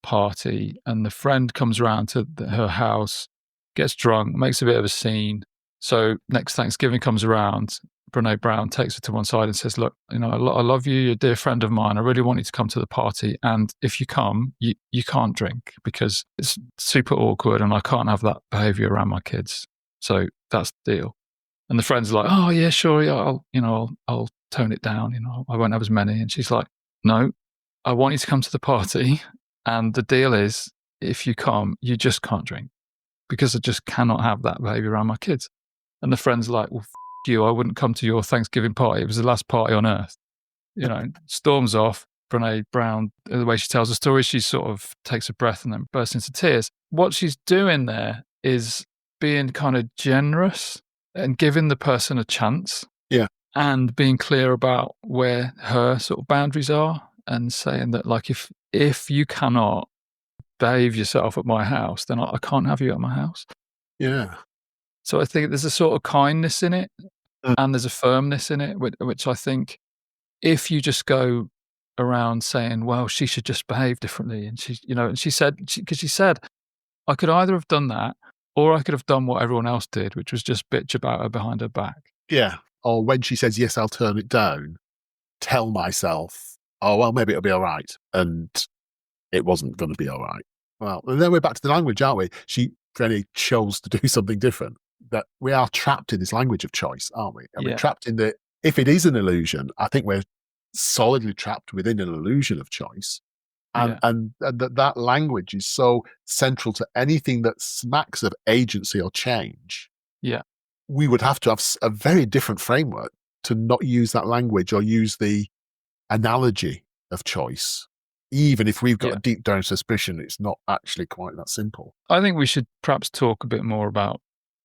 party, and the friend comes around to her house, gets drunk, makes a bit of a scene. So next Thanksgiving comes around, Brene Brown takes her to one side and says, "Look, I love you. You're a dear friend of mine. I really want you to come to the party. And if you come, you can't drink because it's super awkward and I can't have that behavior around my kids. So that's the deal." And the friend's like, "Oh yeah, sure. Yeah, I'll tone it down. I won't have as many." And she's like, "No, I want you to come to the party. And the deal is, if you come, you just can't drink because I just cannot have that behavior around my kids." And the friend's like, "Well, you, I wouldn't come to your Thanksgiving party. It was the last party on earth." Storms off. Brene Brown, the way she tells the story, she sort of takes a breath and then bursts into tears. What she's doing there is being kind of generous and giving the person a chance. Yeah. And being clear about where her sort of boundaries are, and saying that, like, if you cannot behave yourself at my house, then I can't have you at my house. Yeah. So I think there's a sort of kindness in it, Mm. and there's a firmness in it, which I think if you just go around saying, "Well, she should just behave differently," and she said, because she said, "I could either have done that, or I could have done what everyone else did, which was just bitch about her behind her back." Yeah. Or when she says, yes, I'll turn it down, tell myself, oh, well, maybe it'll be all right. And it wasn't going to be all right. Well, and then we're back to the language, aren't we? She really chose to do something different. That we are trapped in this language of choice, aren't we? And we're Yeah, trapped in if it is an illusion, I think we're solidly trapped within an illusion of choice. yeah, And that language is so central to anything that smacks of agency or change. yeah, We would have to have a very different framework to not use that language or use the analogy of choice, even if we've got a yeah. deep down suspicion it's not actually quite that simple. I think we should perhaps talk a bit more about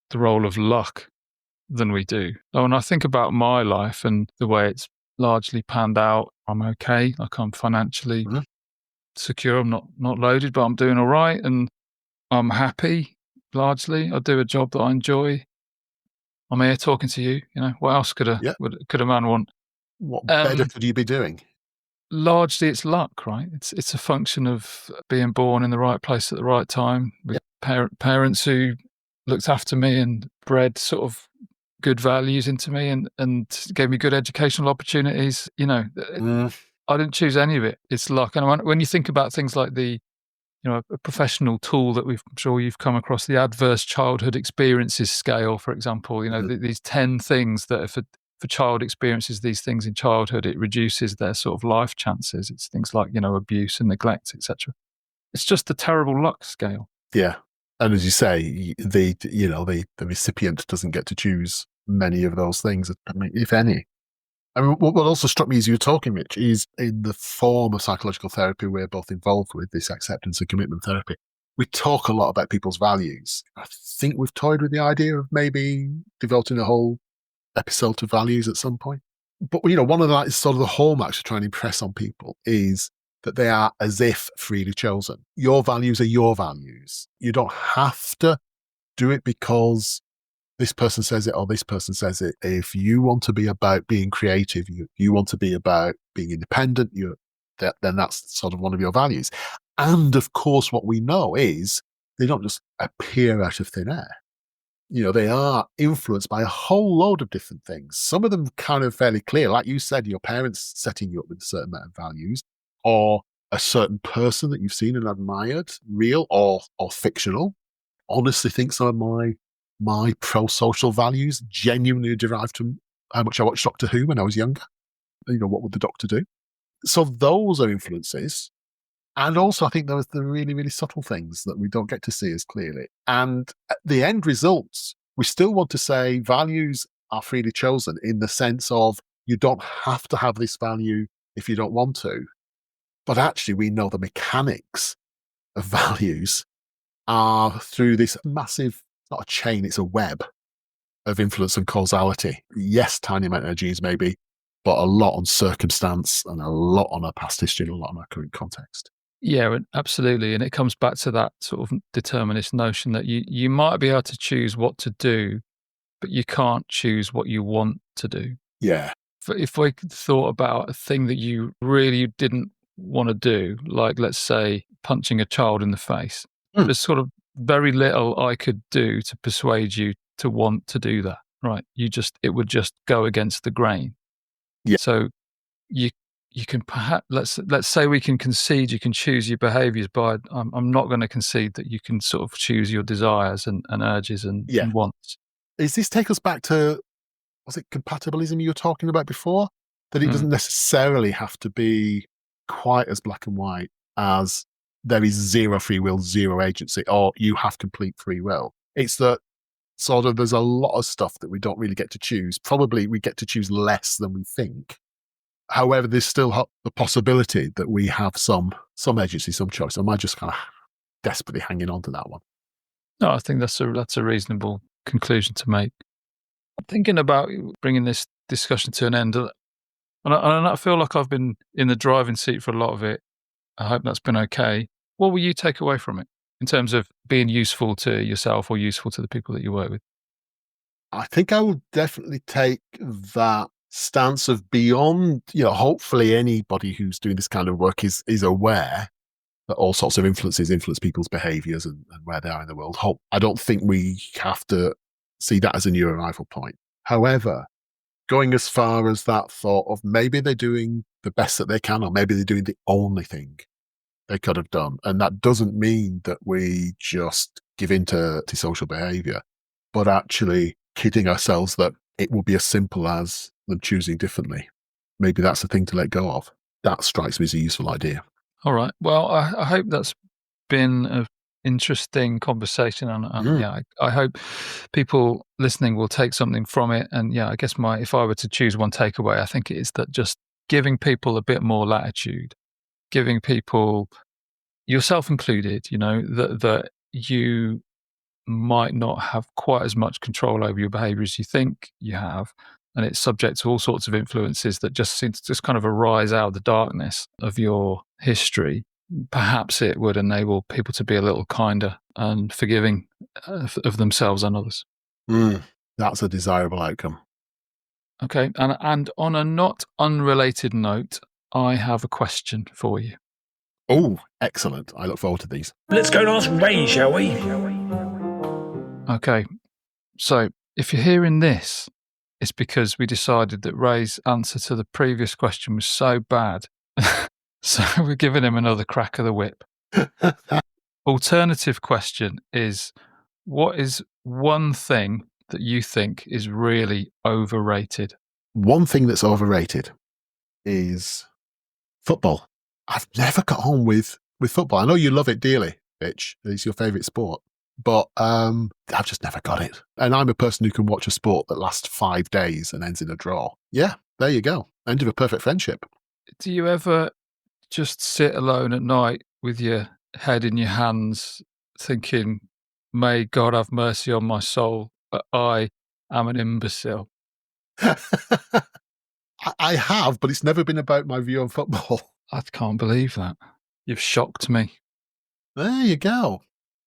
the role of luck than we do. When I think about my life and the way it's largely panned out, I'm okay. Like, I'm financially Mhm. secure. I'm not loaded, but I'm doing all right, and I'm happy largely. I do a job that I enjoy. I'm here talking to you. What else Yeah. could a man want? What better Um, could you be doing? Largely, it's luck, right? It's a function of being born in the right place at the right time with Yeah. parents who looked after me and bred sort of good values into me, and gave me good educational opportunities. Mm, I didn't choose any of it. It's luck. And when you think about things like a professional tool that I'm sure you've come across, the adverse childhood experiences scale, for example, mhm. these 10 things that if a child experiences these things in childhood, it reduces their sort of life chances. It's things like, abuse and neglect, etc. It's just a terrible luck scale. Yeah. And as you say, the recipient doesn't get to choose many of those things, I mean, if any. I mean, what also struck me as you were talking, Rich, is in the form of psychological therapy we're both involved with, this acceptance and commitment therapy, we talk a lot about people's values. I think we've toyed with the idea of maybe devoting a whole episode to values at some point. But, one of the sort of the hallmarks to try and impress on people is that they are as if freely chosen. Your values are your values. You don't have to do it because this person says it or this person says it. If you want to be about being creative, you want to be about being independent, then that's sort of one of your values. And of course, what we know is they don't just appear out of thin air. They are influenced by a whole load of different things. Some of them kind of fairly clear, like you said, your parents setting you up with a certain amount of values, or a certain person that you've seen and admired, real or fictional. Honestly, think some of my pro-social values genuinely derived from how much I watched Doctor Who when I was younger. What would the Doctor do? So those are influences. And also, I think there was the really, really subtle things that we don't get to see as clearly. And the end results, we still want to say values are freely chosen in the sense of you don't have to have this value if you don't want to. But actually, we know the mechanics of values are through this massive, not a chain, it's a web of influence and causality. Yes, tiny amount of genes maybe, but a lot on circumstance and a lot on our past history and a lot on our current context. Yeah, absolutely. And it comes back to that sort of determinist notion that you might be able to choose what to do, but you can't choose what you want to do. Yeah. If I thought about a thing that you really didn't want to do, like let's say punching a child in the face, Mm. there's sort of very little I could do to persuade you to want to do that, right? It would just go against the grain. Yeah. So you you can perhaps let's say we can concede you can choose your behaviours, but I'm not going to concede that you can sort of choose your desires and urges Yeah. and wants. Is this take us back to, was it compatibilism you were talking about before? That it Mm. doesn't necessarily have to be quite as black and white as there is zero free will, zero agency, or you have complete free will. It's that sort of there's a lot of stuff that we don't really get to choose. Probably we get to choose less than we think. However, there's still the possibility that we have some agency, some choice. Am I just kind of desperately hanging on to that one? No, I think that's a reasonable conclusion to make. I'm thinking about bringing this discussion to an end, and I feel like I've been in the driving seat for a lot of it. I hope that's been okay. What will you take away from it in terms of being useful to yourself or useful to the people that you work with? I think I will definitely take that stance of beyond, hopefully anybody who's doing this kind of work is aware that all sorts of influences influence people's behaviors and where they are in the world. I don't think we have to see that as a new arrival point. However, going as far as that thought of maybe they're doing the best that they can, or maybe they're doing the only thing they could have done. And that doesn't mean that we just give in to social behavior, but actually kidding ourselves that it will be as simple as them choosing differently. Maybe that's the thing to let go of. That strikes me as a useful idea. All right. Well, I hope that's been an interesting conversation, and Mm. yeah, I hope people listening will take something from it. And yeah, I guess if I were to choose one takeaway, I think it is that just giving people a bit more latitude, giving people, yourself included, that you might not have quite as much control over your behavior as you think you have. And it's subject to all sorts of influences that just seem to just kind of arise out of the darkness of your history. Perhaps it would enable people to be a little kinder and forgiving of themselves and others. Mm. That's a desirable outcome. Okay. And on a not unrelated note, I have a question for you. Oh, excellent. I look forward to these. Let's go and ask Ray, shall we? Okay. So if you're hearing this, it's because we decided that Ray's answer to the previous question was so bad. So we're giving him another crack of the whip. Alternative question is, what is one thing that you think is really overrated? One thing that's overrated is football. I've never got on with football. I know you love it dearly, Bitch. It's your favourite sport. But I've just never got it. And I'm a person who can watch a sport that lasts 5 days and ends in a draw. Yeah, there you go. End of a perfect friendship. Do you ever just sit alone at night with your head in your hands thinking, may God have mercy on my soul, but I am an imbecile? I have, but it's never been about my view on football. I can't believe that. You've shocked me. There you go.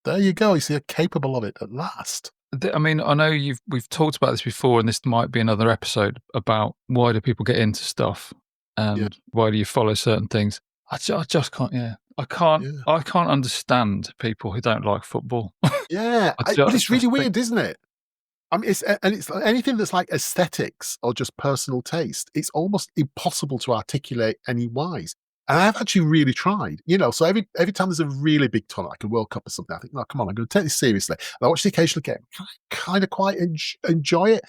There you go. You see, you're capable of it at last. I mean, I know we've talked about this before, and this might be another episode about why do people get into stuff and Yeah. why do you follow certain things. I just can't. Yeah, Yeah. I can't understand people who don't like football. Yeah. I But it's just really think, weird, isn't it? I mean, it's anything that's like aesthetics or just personal taste. It's almost impossible to articulate any wise. And I've actually really tried, So every time there's a really big tournament, like a World Cup or something, I think, no, come on, I'm going to take this seriously. And I watch the occasional game, kind of quite enjoy it,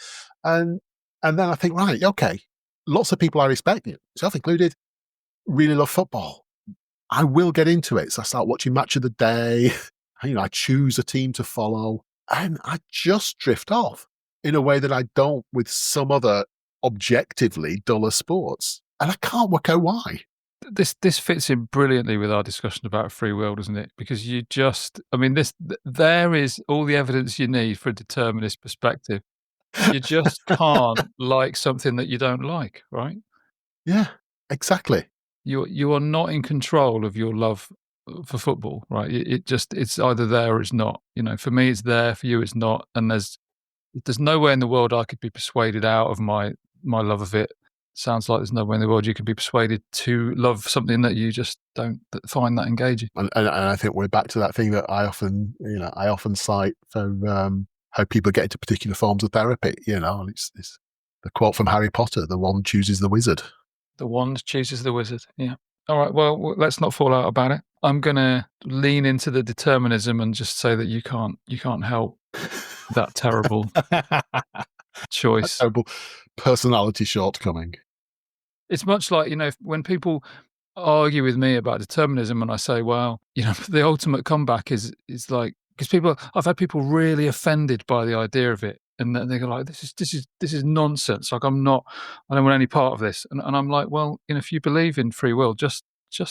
and then I think, right, okay, lots of people I respect, self included, really love football. I will get into it. So I start watching Match of the Day. I choose a team to follow, and I just drift off in a way that I don't with some other objectively duller sports. And I can't work out why. this fits in brilliantly with our discussion about free will, doesn't it? Because there is all the evidence you need for a determinist perspective. You just can't like something that you don't like, right? Yeah, exactly. You are not in control of your love for football, right? It's either there or it's not. For me, it's there. For you, it's not. And there's no way in the world I could be persuaded out of my love of it. Sounds like there's no way in the world you could be persuaded to love something that you just don't find that engaging. And I think we're back to that thing that I often cite for how people get into particular forms of therapy. And it's the quote from Harry Potter: "The wand chooses the wizard." The wand chooses the wizard. Yeah. All right. Well, let's not fall out about it. I'm gonna lean into the determinism and just say that you can't help that terrible choice. Terrible personality shortcoming. It's much like, when people argue with me about determinism and I say, well, the ultimate comeback is like, because I've had people really offended by the idea of it. And then they go like, this is nonsense. Like I don't want any part of this. And I'm like, well, if you believe in free will, just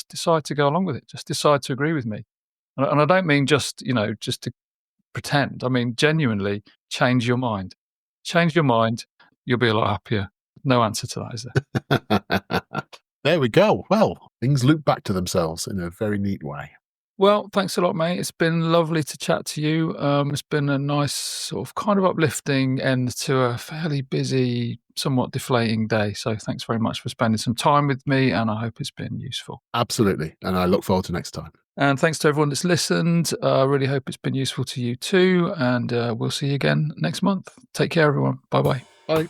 decide to go along with it. Just decide to agree with me. And I don't mean just to pretend. I mean, genuinely change your mind. Change your mind. You'll be a lot happier. No answer to that, is there? There we go. Well, things loop back to themselves in a very neat way. Well, thanks a lot, mate. It's been lovely to chat to you. It's been a nice sort of kind of uplifting end to a fairly busy, somewhat deflating day. So thanks very much for spending some time with me, and I hope it's been useful. Absolutely. And I look forward to next time. And thanks to everyone that's listened. I really hope it's been useful to you too. And we'll see you again next month. Take care, everyone. Bye-bye. Bye.